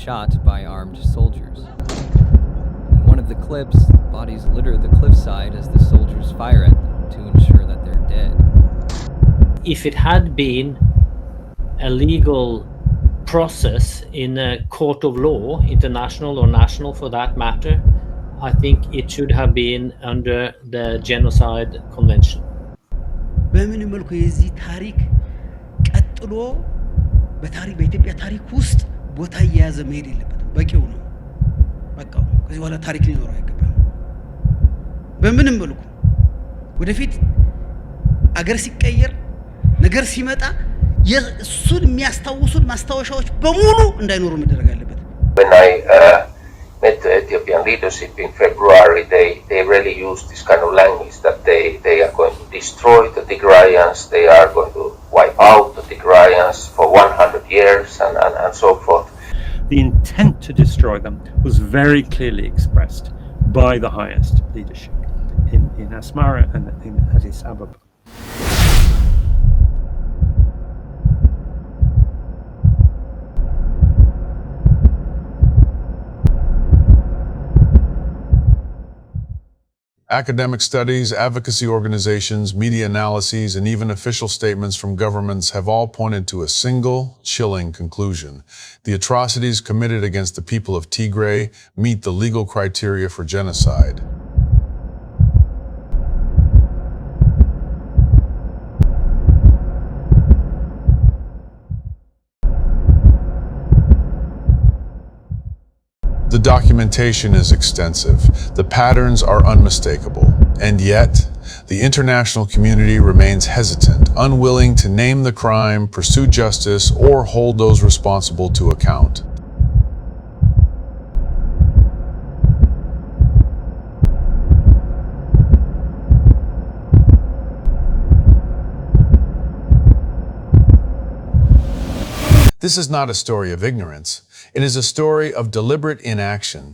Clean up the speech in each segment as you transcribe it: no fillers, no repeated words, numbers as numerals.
shot by armed soldiers. In one of the clips, bodies litter the cliffside as the soldiers fire at them to ensure that they're dead. If it had been a legal process in a court of law, international or national for that matter, I think it should have been under the Genocide Convention. በምን መልኩ የዚህ ታሪክ ቀጥሎ በታሪክ በኢትዮጵያ ታሪክ ውስጥ ቦታ እየያዘ መሄድ የለበትም። በቂው ነው። በቃው ከዚህ በኋላ ታሪክ ሊኖረው አይገባም። በምንም መልኩ ወደፊት አገር ሲቀየር ነገር ሲመጣ የሱን የሚያስታውሱት ማስታወሻዎች በሙሉ እንዳይኖሩ መደረግ አለበት። When I met the Ethiopian leadership in February, they really used this kind of language that they are going to destroy the Tigrayans, they are going to wipe out the Tigrayans for 100 years and so forth. The intent to destroy them was very clearly expressed by the highest leadership in Asmara and in Addis Ababa. Academic studies, advocacy organizations, media analyses, and even official statements from governments have all pointed to a single, chilling conclusion. The atrocities committed against the people of Tigray meet the legal criteria for genocide. The documentation is extensive, the patterns are unmistakable, and yet, the international community remains hesitant, unwilling to name the crime, pursue justice, or hold those responsible to account. This is not a story of ignorance. It is a story of deliberate inaction.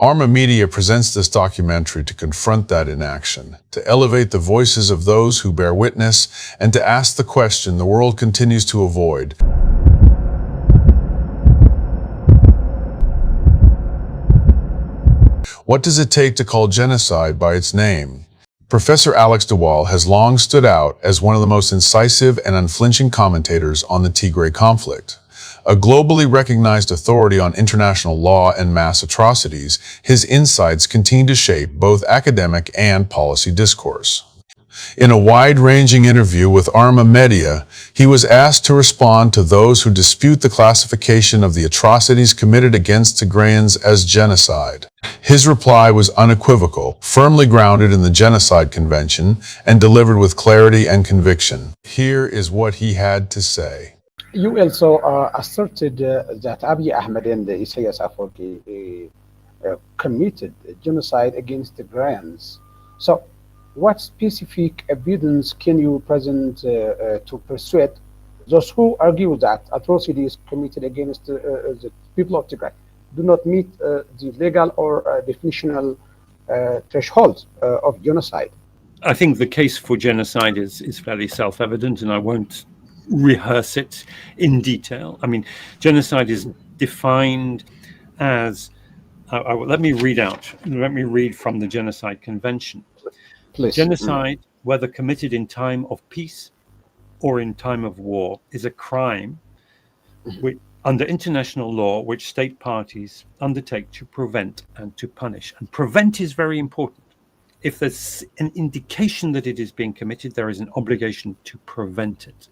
Arma Media presents this documentary to confront that inaction, to elevate the voices of those who bear witness, and to ask the question the world continues to avoid. What does it take to call genocide by its name? Professor Alex de Waal has long stood out as one of the most incisive and unflinching commentators on the Tigray conflict. A globally recognized authority on international law and mass atrocities, his insights continue to shape both academic and policy discourse. In a wide-ranging interview with Arma Media, he was asked to respond to those who dispute the classification of the atrocities committed against Tigrayans as genocide. His reply was unequivocal, firmly grounded in the Genocide Convention, and delivered with clarity and conviction. Here is what he had to say. You also asserted that Abiy Ahmed and Isaias Afwerki committed genocide against the Tigrayans. So, what specific evidence can you present to persuade those who argue that atrocities committed against the people of Tigray do not meet the legal or definitional threshold of genocide? I think the case for genocide is fairly self-evident, and I won't rehearse it in detail. I mean, genocide is defined as, let me read from the Genocide Convention. Please. Genocide, whether committed in time of peace or in time of war, is a crime under international law which state parties undertake to prevent and to punish. And prevent is very important. If there's an indication that it is being committed, there is an obligation to prevent it.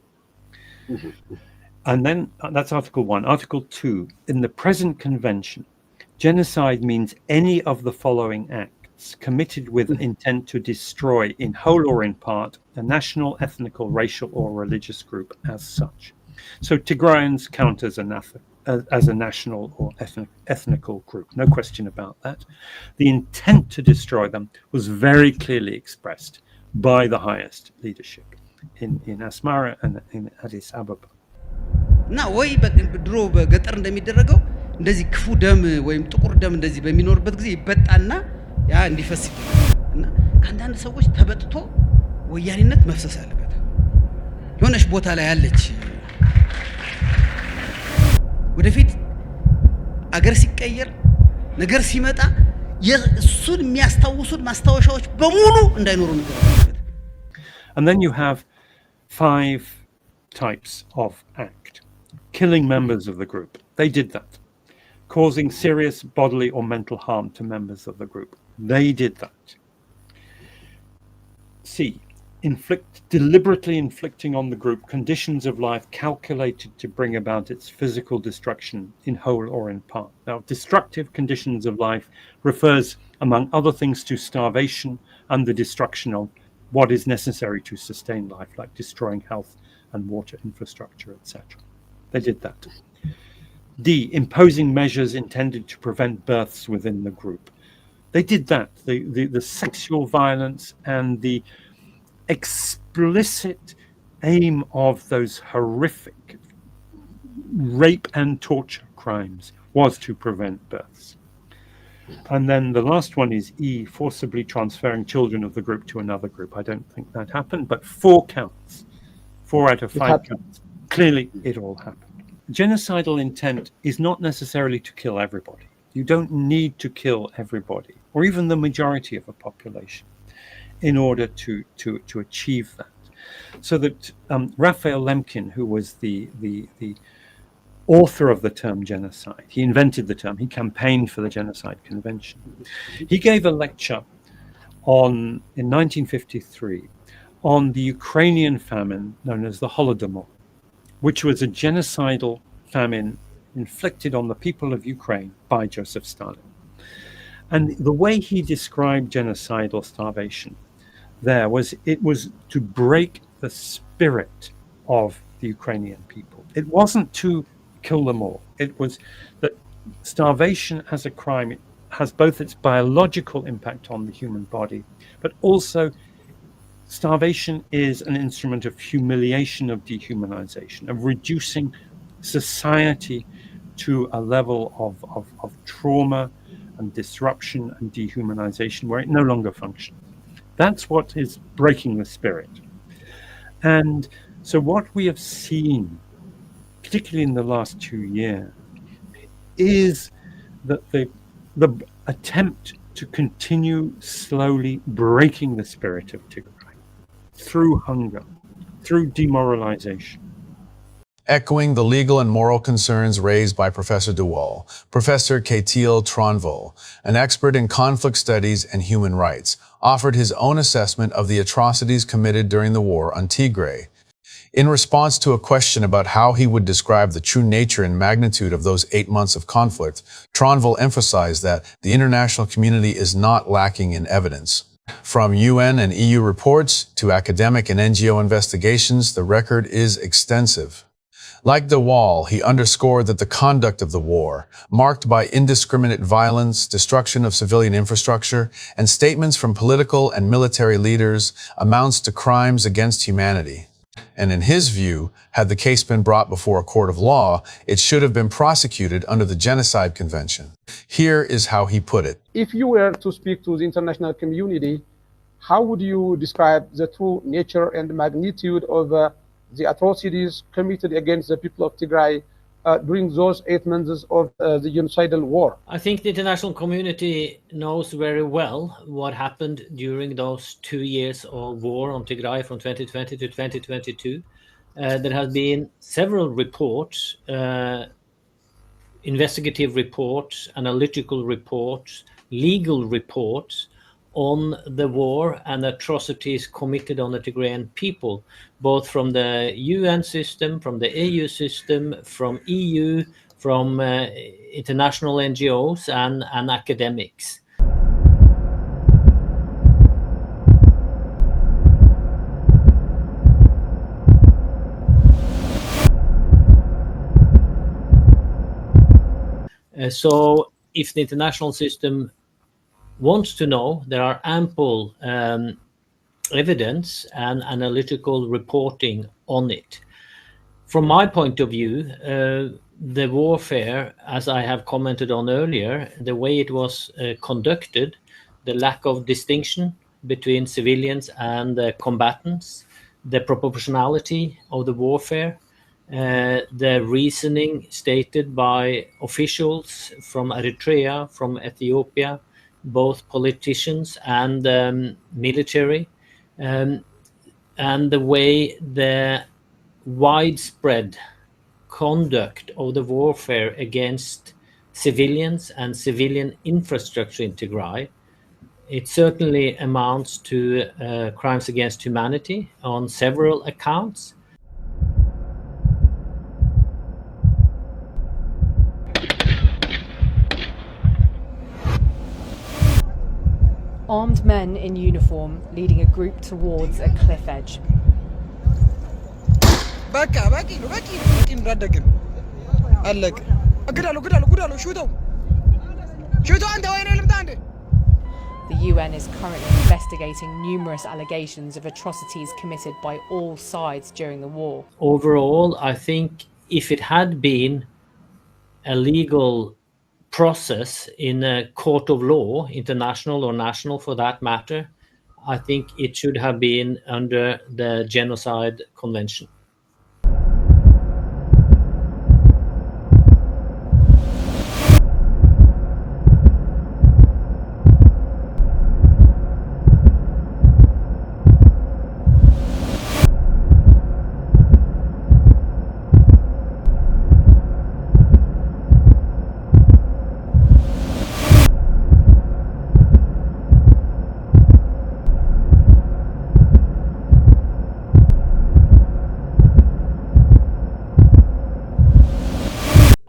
And then that's Article 1. Article 2, in the present convention, genocide means any of the following acts committed with intent to destroy in whole or in part a national, ethnical, racial, or religious group as such. So Tigrayans count as a national or ethnical group, no question about that. The intent to destroy them was very clearly expressed by the highest leadership in Asmara and in Addis Ababa. እና ወይ ድሮ በገጠር እንደሚደረገው እንደዚህ ክፉ ደም ወይም ጥቁር ደም እንደዚህ በሚኖርበት ጊዜ ይበጣና ያ እንዲፈስ እና አንዳንድ ሰዎች ተበጥቶ ወያኔነት መፍሰስ አለበት። የሆነች ቦታ ላይ ያለች ወደፊት አገር ሲቀየር ነገር ሲመጣ የሱን የሚያስታውሱት ማስታወሻዎች በሙሉ እንዳይኖሩ ነገር አለበት። And then you have 5 types of act. Killing members of the group. They did that. Causing serious bodily or mental harm to members of the group. They did that. C. Deliberately inflicting on the group conditions of life calculated to bring about its physical destruction in whole or in part. Now, destructive conditions of life refers, among other things, to starvation and the destruction of what is necessary to sustain life, like destroying health and water infrastructure, etc. They did that. D. Imposing measures intended to prevent births within the group. They did that. The sexual violence and the explicit aim of those horrific rape and torture crimes was to prevent births. And then the last one is E, forcibly transferring children of the group to another group. I don't think that happened, but 4 counts. 4 out of 5 counts. Clearly, it all happened. Genocidal intent is not necessarily to kill everybody. You don't need to kill everybody, or even the majority of a population, in order to achieve that. So that Raphael Lemkin, who was the author of the term genocide, he invented the term, he campaigned for the Genocide Convention. He gave a lecture in 1953 on the Ukrainian famine known as the Holodomor, which was a genocidal famine inflicted on the people of Ukraine by Joseph Stalin. And the way he described genocidal starvation there was, it was to break the spirit of the Ukrainian people. It wasn't to kill them all. It was that starvation as a crime, it has both its biological impact on the human body, but also starvation is an instrument of humiliation, of dehumanization, of reducing society to a level of trauma and disruption and dehumanization where it no longer functions. That's what is breaking the spirit. And so what we have seen, particularly in the last 2 years, is that the attempt to continue slowly breaking the spirit of Tigray through hunger, through demoralization. Echoing the legal and moral concerns raised by Professor DeWall, Professor Ketiel Tronvol, an expert in conflict studies and human rights, offered his own assessment of the atrocities committed during the war on Tigray. In response to a question about how he would describe the true nature and magnitude of those 8 months of conflict, Tronvol emphasized that the international community is not lacking in evidence. From UN and EU reports to academic and NGO investigations, the record is extensive. Like De Waal, he underscored that the conduct of the war, marked by indiscriminate violence, destruction of civilian infrastructure, and statements from political and military leaders, amounts to crimes against humanity. And in his view, had the case been brought before a court of law, it should have been prosecuted under the Genocide Convention. Here is how he put it. If you were to speak to the international community, how would you describe the true nature and magnitude of the atrocities committed against the people of Tigray during those 8 months of the genocidal war? I think the international community knows very well what happened during those 2 years of war on Tigray from 2020 to 2022. There have been several reports, investigative reports, analytical reports, legal reports on the war and atrocities committed on the Tigrayan people, both from the UN system, from the AU system, from EU, from international NGOs and academics. So if the international system wants to know, there are ample evidence and analytical reporting on it. From my point of view, the warfare, as I have commented on earlier, the way it was conducted, the lack of distinction between civilians and combatants, the proportionality of the warfare, the reasoning stated by officials from Eritrea, from Ethiopia, both politicians and military, and the way the widespread conduct of the warfare against civilians and civilian infrastructure in Tigray. It certainly amounts to crimes against humanity on several accounts. Armed men in uniform leading a group towards a cliff edge. The UN is currently investigating numerous allegations of atrocities committed by all sides during the war. Overall, I think if it had been a legal process in a court of law, international or national for that matter, I think it should have been under the Genocide Convention.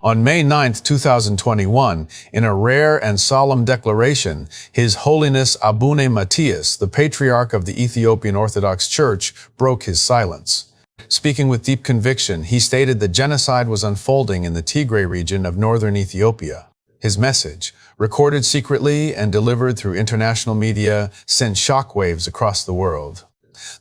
On May 9, 2021, in a rare and solemn declaration, His Holiness Abune Mathias, the Patriarch of the Ethiopian Orthodox Church, broke his silence. Speaking with deep conviction, he stated that genocide was unfolding in the Tigray region of northern Ethiopia. His message, recorded secretly and delivered through international media, sent shockwaves across the world.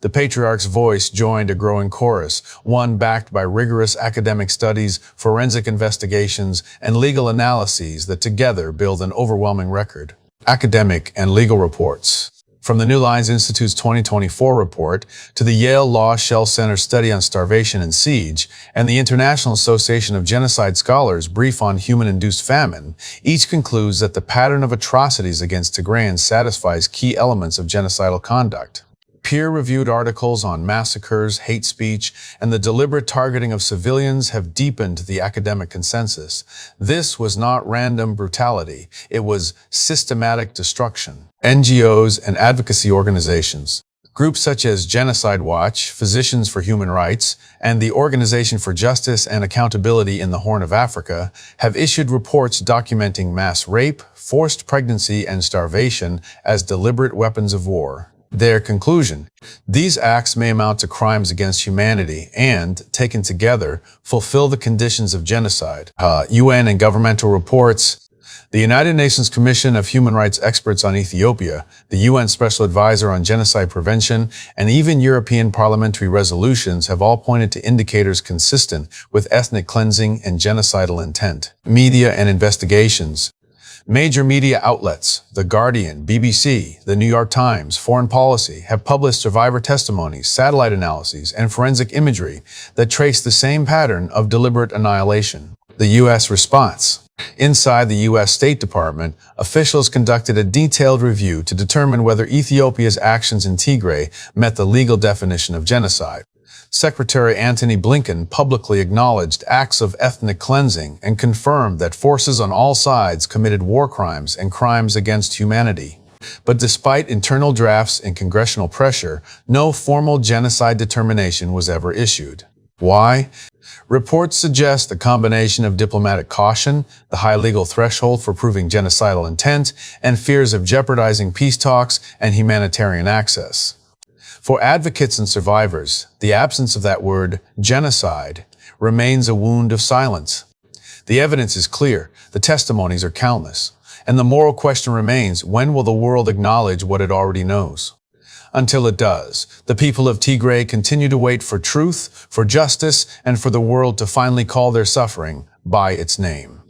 The Patriarch's voice joined a growing chorus, one backed by rigorous academic studies, forensic investigations, and legal analyses that together build an overwhelming record. Academic and legal reports. From the New Lines Institute's 2024 report to the Yale Law Shell Center study on starvation and siege, and the International Association of Genocide Scholars' brief on human-induced famine, each concludes that the pattern of atrocities against Tigrayans satisfies key elements of genocidal conduct. Peer-reviewed articles on massacres, hate speech, and the deliberate targeting of civilians have deepened the academic consensus. This was not random brutality. It was systematic destruction. NGOs and advocacy organizations, groups such as Genocide Watch, Physicians for Human Rights, and the Organization for Justice and Accountability in the Horn of Africa, have issued reports documenting mass rape, forced pregnancy, and starvation as deliberate weapons of war. Their conclusion: these acts may amount to crimes against humanity and, taken together, fulfill the conditions of genocide. UN and governmental reports. The United Nations Commission of Human Rights Experts on Ethiopia, the UN Special Advisor on Genocide Prevention, and even European parliamentary resolutions have all pointed to indicators consistent with ethnic cleansing and genocidal intent. Media and investigations. Major media outlets, The Guardian, BBC, The New York Times, Foreign Policy, have published survivor testimonies, satellite analyses, and forensic imagery that trace the same pattern of deliberate annihilation. The U.S. response. Inside the U.S. State Department, officials conducted a detailed review to determine whether Ethiopia's actions in Tigray met the legal definition of genocide. Secretary Antony Blinken publicly acknowledged acts of ethnic cleansing and confirmed that forces on all sides committed war crimes and crimes against humanity. But despite internal drafts and congressional pressure, no formal genocide determination was ever issued. Why? Reports suggest a combination of diplomatic caution, the high legal threshold for proving genocidal intent, and fears of jeopardizing peace talks and humanitarian access. For advocates and survivors, the absence of that word, genocide, remains a wound of silence. The evidence is clear, the testimonies are countless, and the moral question remains, when will the world acknowledge what it already knows? Until it does, the people of Tigray continue to wait for truth, for justice, and for the world to finally call their suffering by its name.